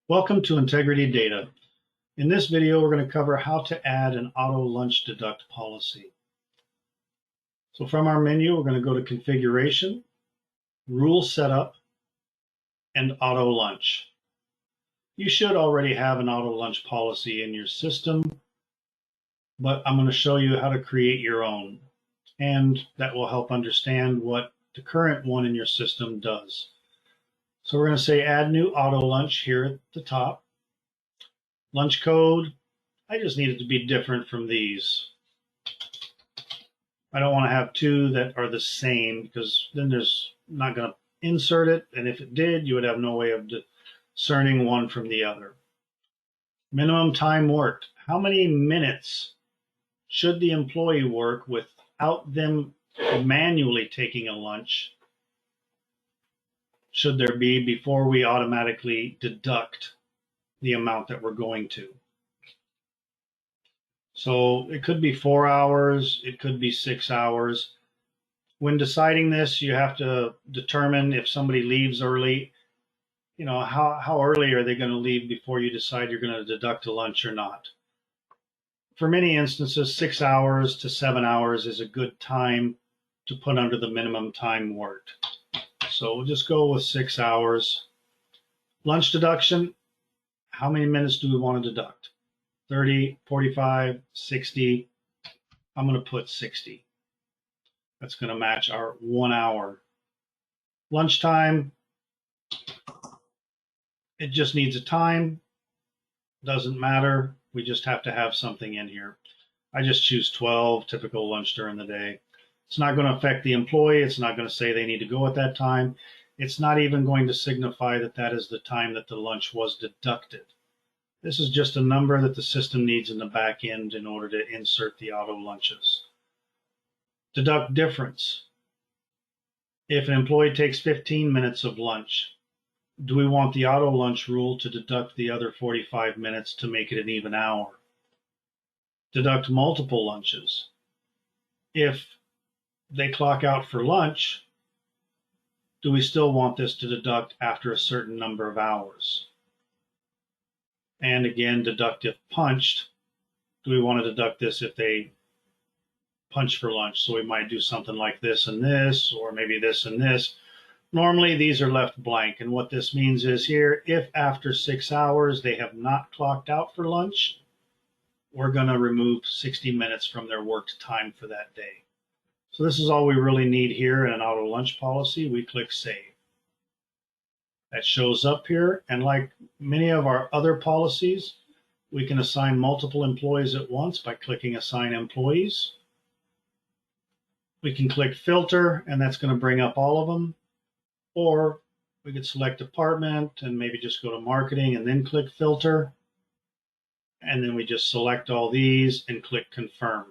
Welcome to Integrity Data. In this video, we're going to cover how to add an Auto Lunch Deduct policy. So from our menu, we're going to go to Configuration, Rule Setup, and Auto Lunch. You should already have an Auto Lunch policy in your system, but I'm going to show you how to create your own, and that will help understand what the current one in your system does. So we're going to say Add New Auto Lunch here at the top. Lunch code, I just need it to be different from these. I don't want to have two that are the same because then there's not going to insert it. And if it did, you would have no way of discerning one from the other. Minimum time worked. How many minutes should the employee work without them manually taking a lunch? Should there be before we automatically deduct the amount that we're going to? So it could be 4 hours, it could be 6 hours. When deciding this, you have to determine if somebody leaves early, how early are they going to leave before you decide you're going to deduct a lunch or not. For many instances, 6 hours to 7 hours is a good time to put under the minimum time worked. So we'll just go with 6 hours. Lunch deduction, how many minutes do we want to deduct? 30, 45, 60. I'm going to put 60. That's going to match our 1 hour. Lunchtime, it just needs a time. Doesn't matter. We just have to have something in here. I just choose 12, typical lunch during the day. It's not going to affect the employee. It's not going to say they need to go at that time. It's not even going to signify that that is the time that the lunch was deducted. This is just a number that the system needs in the back end in order to insert the auto lunches. Deduct difference. If an employee takes 15 minutes of lunch, do we want the auto lunch rule to deduct the other 45 minutes to make it an even hour? Deduct multiple lunches. If they clock out for lunch, do we still want this to deduct after a certain number of hours? And again, deduct if punched. Do we want to deduct this if they punch for lunch? So we might do something like this and this, or maybe this and this. Normally, these are left blank. And what this means is here, if after 6 hours they have not clocked out for lunch, we're going to remove 60 minutes from their worked time for that day. So this is all we really need here in an auto lunch policy. We click Save. That shows up here, and like many of our other policies, we can assign multiple employees at once by clicking Assign Employees. We can click Filter, and that's going to bring up all of them. Or we could select Department and maybe just go to Marketing and then click Filter. And then we just select all these and click Confirm.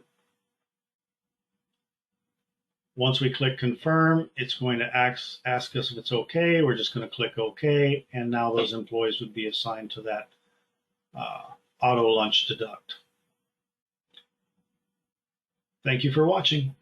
Once we click Confirm, it's going to ask us if it's okay. We're just going to click OK, and now those employees would be assigned to that auto lunch deduct. Thank you for watching.